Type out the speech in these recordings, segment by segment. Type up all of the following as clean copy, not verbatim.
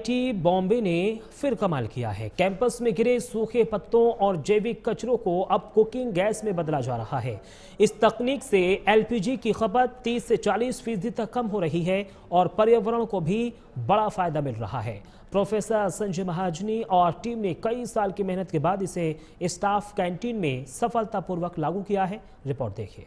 IIT Bombay ने फिर कमाल किया है। कैंपस में गिरे सूखे पत्तों और जैविक कचरों को अब कुकिंग गैस में बदला जा रहा है। इस तकनीक से एलपीजी की खपत 30 से 40% तक कम हो रही है और पर्यावरण को भी बड़ा फायदा मिल रहा है। प्रोफेसर संजय महाजनी और टीम ने कई साल की मेहनत के बाद इसे स्टाफ कैंटीन में सफलतापूर्वक लागू किया है। रिपोर्ट देखिए।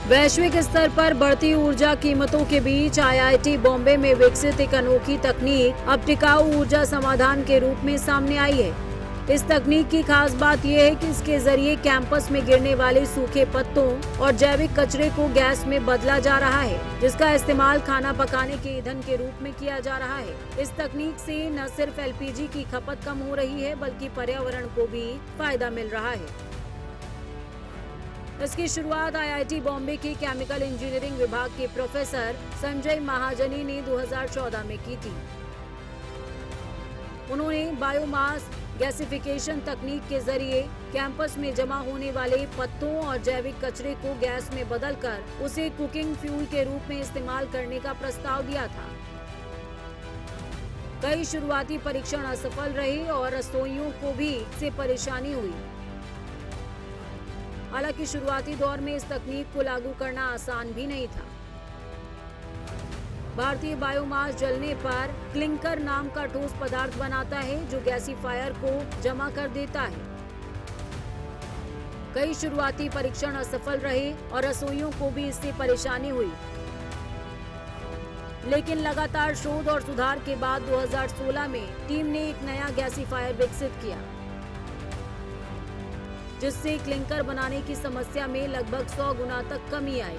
वैश्विक स्तर पर बढ़ती ऊर्जा कीमतों के बीच आईआईटी बॉम्बे में विकसित एक अनोखी तकनीक अब टिकाऊ ऊर्जा समाधान के रूप में सामने आई है। इस तकनीक की खास बात यह है कि इसके जरिए कैंपस में गिरने वाले सूखे पत्तों और जैविक कचरे को गैस में बदला जा रहा है, जिसका इस्तेमाल खाना पकाने के ईंधन के रूप में किया जा रहा है। इस तकनीक से न सिर्फ एलपीजी की खपत कम हो रही है, बल्कि पर्यावरण को भी फायदा मिल रहा है। इसकी शुरुआत आईआईटी बॉम्बे के केमिकल इंजीनियरिंग विभाग के प्रोफेसर संजय महाजनी ने 2014 में की थी। उन्होंने बायोमास गैसिफिकेशन तकनीक के जरिए कैंपस में जमा होने वाले पत्तों और जैविक कचरे को गैस में बदलकर उसे कुकिंग फ्यूल के रूप में इस्तेमाल करने का प्रस्ताव दिया था। कई शुरुआती परीक्षण असफल रहे और रसोइयों को भी इससे परेशानी हुई। हालांकि शुरुआती दौर में इस तकनीक को लागू करना आसान भी नहीं था। भारतीय बायोमास जलने पर क्लिंकर नाम का ठोस पदार्थ बनाता है, जो गैसीफायर को जमा कर देता है। कई शुरुआती परीक्षण असफल रहे और रसोइयों को भी इससे परेशानी हुई। लेकिन लगातार शोध और सुधार के बाद 2016 में टीम ने एक नया गैसीफायर विकसित किया, जिससे क्लिंकर बनाने की समस्या में लगभग 100 गुना तक कमी आई।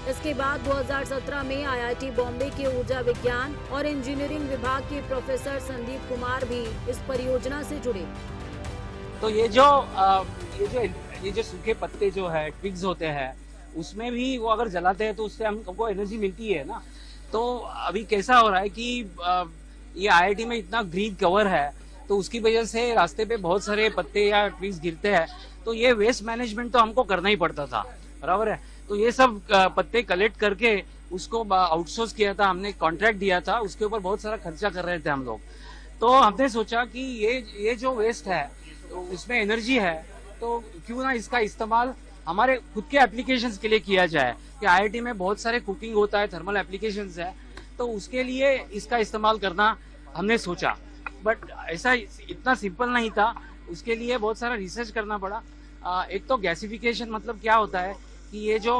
इसके बाद 2017 में आईआईटी बॉम्बे के ऊर्जा विज्ञान और इंजीनियरिंग विभाग के प्रोफेसर संदीप कुमार भी इस परियोजना से जुड़े। तो ये जो सूखे पत्ते जो है ट्विग्स होते हैं, उसमें भी वो अगर जलाते हैं तो उससे हमको एनर्जी मिलती है ना। तो अभी कैसा हो रहा है कि ये आईआईटी में इतना ग्रीन कवर है, तो उसकी वजह से रास्ते पे बहुत सारे पत्ते या ट्रीज गिरते हैं। तो ये वेस्ट मैनेजमेंट तो हमको करना ही पड़ता था, बराबर है। तो ये सब पत्ते कलेक्ट करके उसको आउटसोर्स किया था, हमने कॉन्ट्रैक्ट दिया था, उसके ऊपर बहुत सारा खर्चा कर रहे थे हम लोग। तो हमने सोचा कि ये जो वेस्ट है तो उसमें एनर्जी है, तो क्यों ना इसका इस्तेमाल हमारे खुद के एप्लीकेशंस के लिए किया जाए। कि आईआईटी में बहुत सारे कुकिंग होता है, थर्मल एप्लीकेशंस है, तो उसके लिए इसका इस्तेमाल करना हमने सोचा। बट ऐसा इतना सिंपल नहीं था, उसके लिए बहुत सारा रिसर्च करना पड़ा। एक तो गैसिफिकेशन मतलब क्या होता है कि ये जो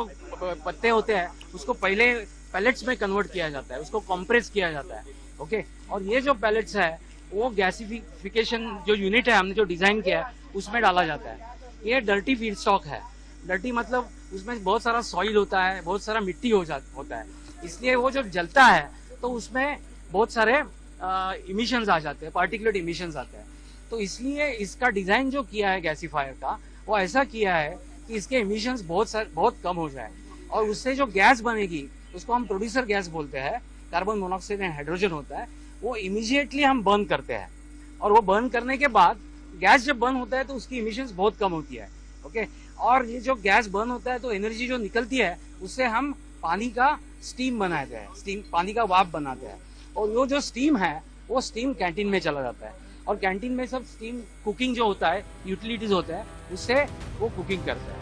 पत्ते होते हैं उसको पहले पैलेट्स में कन्वर्ट किया जाता है, उसको कंप्रेस किया जाता है, ओके। और ये जो पैलेट्स है वो गैसिफिकेशन जो यूनिट है हमने जो डिजाइन किया है उसमें डाला जाता है। ये डर्टी फीड स्टॉक है। डर्टी मतलब उसमें बहुत सारा सॉइल होता है, बहुत सारा मिट्टी होता है, इसलिए वो जब जलता है तो उसमें बहुत सारे इमिशंस आ जाते हैं, पार्टिकुलेट इमिशंस आते हैं। तो इसलिए इसका डिजाइन जो किया है गैसीफायर का, वो ऐसा किया है कि इसके इमिशंस बहुत कम हो जाए, और उससे जो गैस बनेगी उसको हम प्रोड्यूसर गैस बोलते हैं। कार्बन मोनोऑक्साइड एंड हाइड्रोजन होता है, वो इमीडिएटली हम बर्न करते हैं, और वो बर्न करने के बाद गैस जब बर्न होता है तो उसकी इमिशंस बहुत कम होती है, ओके। और ये जो गैस बर्न होता है तो एनर्जी जो निकलती है उससे हम पानी का स्टीम बनाते हैं, पानी का वाफ बनाते हैं, और वो जो स्टीम है वो स्टीम कैंटीन में चला जाता है, और कैंटीन में सब स्टीम कुकिंग जो होता है, यूटिलिटीज होते हैं, उससे वो कुकिंग करते हैं।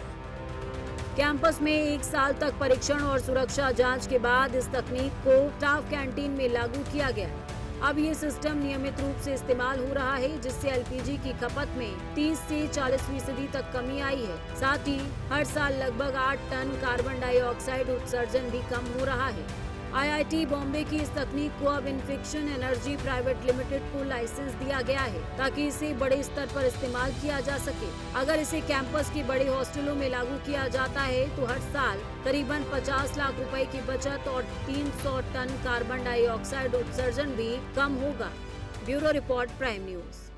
कैंपस में 1 साल तक परीक्षण और सुरक्षा जांच के बाद इस तकनीक को स्टाफ कैंटीन में लागू किया गया। अब ये सिस्टम नियमित रूप से इस्तेमाल हो रहा है, जिससे एलपीजी की खपत में 30 से 40% तक कमी आई है। साथ ही हर साल लगभग 8 टन कार्बन डाइऑक्साइड उत्सर्जन भी कम हो रहा है। आईआईटी बॉम्बे की इस तकनीक को अब इन्फिक्शन एनर्जी प्राइवेट लिमिटेड को लाइसेंस दिया गया है, ताकि इसे बड़े स्तर पर इस्तेमाल किया जा सके। अगर इसे कैंपस के बड़े हॉस्टलों में लागू किया जाता है तो हर साल करीबन 50 लाख रुपए की बचत और 300 टन कार्बन डाइऑक्साइड उत्सर्जन भी कम होगा। Bureau report, prime news.